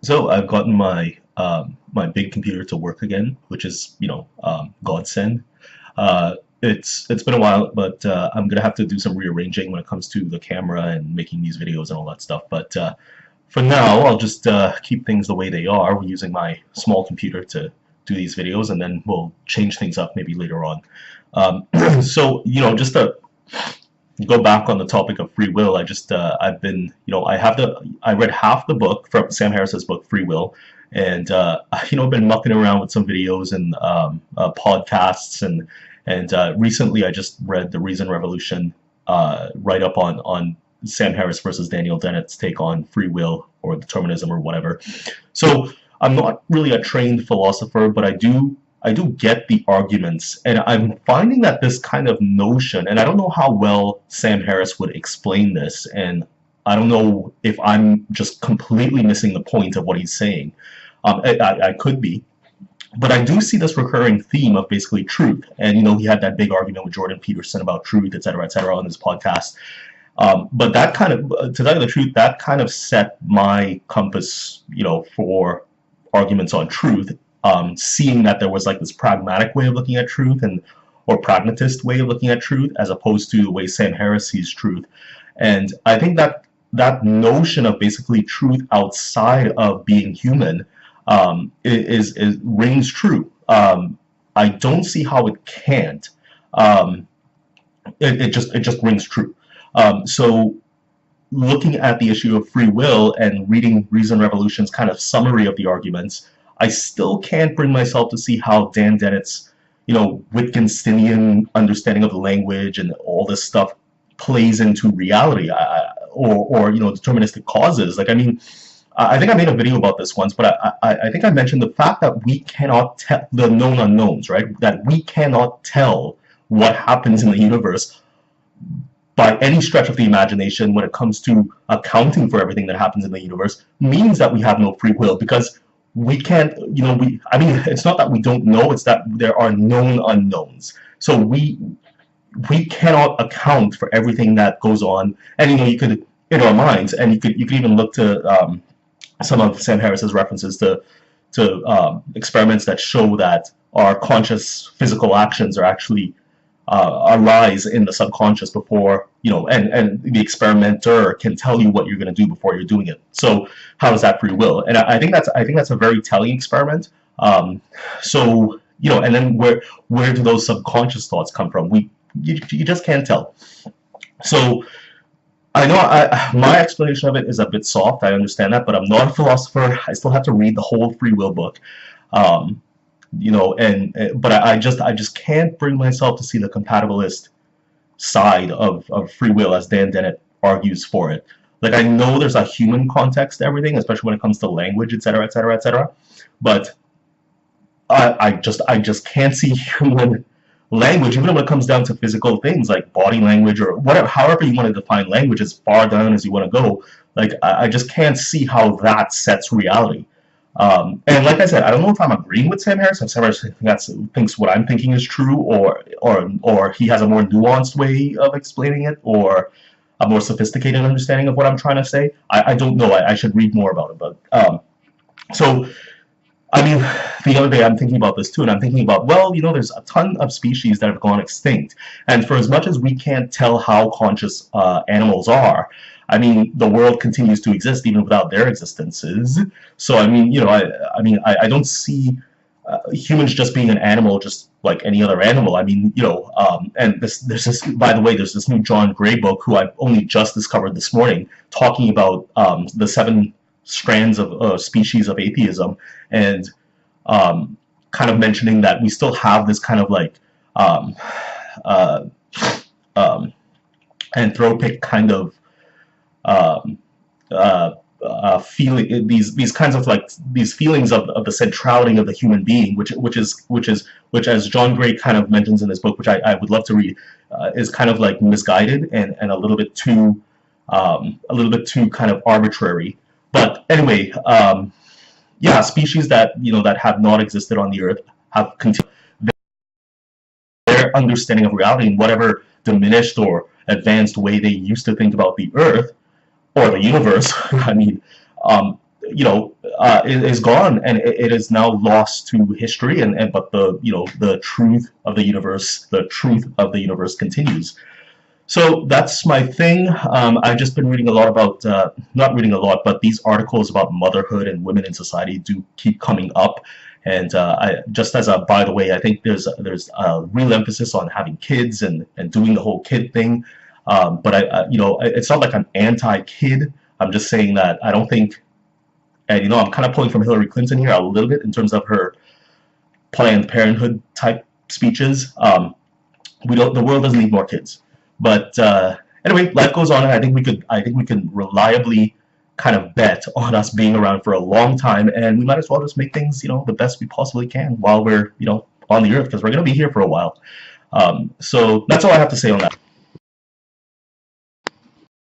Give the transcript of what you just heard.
So I've gotten my big computer to work again, which is godsend. It's been a while, but I'm gonna have to do some rearranging when it comes to the camera and making these videos and all that stuff. But for now, I'll just keep things the way they are. We're using my small computer to do these videos, and then we'll change things up maybe later on. So just to go back on the topic of free will, I've been I read half the book from Sam Harris's book Free Will, and been mucking around with some videos and podcasts, and recently I just read the Reason Revolution write up on Sam Harris versus Daniel Dennett's take on free will or determinism or whatever. So I'm not really a trained philosopher, but I do get the arguments, and I'm finding that this kind of notion, and I don't know how well Sam Harris would explain this, and I don't know if I'm just completely missing the point of what he's saying. I could be, but I do see this recurring theme of basically truth, and he had that big argument with Jordan Peterson about truth, et cetera, on his podcast. But that kind of, to tell you the truth, that kind of set my compass, for arguments on truth. Seeing that there was like this pragmatic way of looking at truth or pragmatist way of looking at truth as opposed to the way Sam Harris sees truth. And I think that notion of basically truth outside of being human is rings true. I don't see how it can't. It just rings true. So looking at the issue of free will and reading Reason Revolution's kind of summary of the arguments, I still can't bring myself to see how Dan Dennett's, Wittgensteinian understanding of the language and all this stuff plays into reality, or deterministic causes. Like, I mean, I think I made a video about this once, but I think I mentioned the fact that we cannot tell the known unknowns, right? That we cannot tell what happens in the universe by any stretch of the imagination when it comes to accounting for everything that happens in the universe means that we have no free will, because we can't, I mean, it's not that we don't know, it's that there are known unknowns. So we cannot account for everything that goes on. And, you could, in our minds, and you could even look to some of Sam Harris's references to experiments that show that our conscious physical actions are actually arise in the subconscious before, and the experimenter can tell you what you're going to do before you're doing it. So how is that free will? And I think that's a very telling experiment. So and then where do those subconscious thoughts come from? You just can't tell. So I know my explanation of it is a bit soft. I understand that, but I'm not a philosopher. I still have to read the whole free will book. But I just can't bring myself to see the compatibilist side of free will as Dan Dennett argues for it. Like, I know there's a human context to everything, especially when it comes to language, et cetera, but I just can't see human language, even when it comes down to physical things like body language or whatever, however you want to define language, as far down as you want to go. Like, I just can't see how that sets reality. And like I said, I don't know if I'm agreeing with Sam Harris. If Sam Harris thinks what I'm thinking is true, or he has a more nuanced way of explaining it, or a more sophisticated understanding of what I'm trying to say. I don't know. I should read more about it. But so, I mean, the other day I'm thinking about this too, and I'm thinking about, well, there's a ton of species that have gone extinct, and for as much as we can't tell how conscious animals are, I mean, the world continues to exist even without their existences. So, I mean, I don't see humans just being an animal just like any other animal. I mean, and there's this, by the way, there's this new John Gray book, who I've only just discovered this morning, talking about the 7 strands of species of atheism, and kind of mentioning that we still have this kind of like anthropic kind of feeling, these kinds of like these feelings of the centrality of the human being, which as John Gray kind of mentions in this book, which I would love to read, is kind of like misguided and a little bit too kind of arbitrary. But anyway, yeah, species that that have not existed on the earth have continued their understanding of reality in whatever diminished or advanced way they used to think about the earth or the universe. I mean, is gone, and it is now lost to history. And but the truth of the universe continues. So that's my thing. I've just been reading a lot about, not reading a lot, but these articles about motherhood and women in society do keep coming up. And just as a by the way, I think there's a real emphasis on having kids and doing the whole kid thing. But it's not like I'm anti-kid. I'm just saying that I don't think, and I'm kind of pulling from Hillary Clinton here a little bit in terms of her Planned Parenthood type speeches. The world doesn't need more kids. But anyway, life goes on, and I think we can reliably kind of bet on us being around for a long time, and we might as well just make things, the best we possibly can while we're, on the earth, because we're going to be here for a while. So that's all I have to say on that.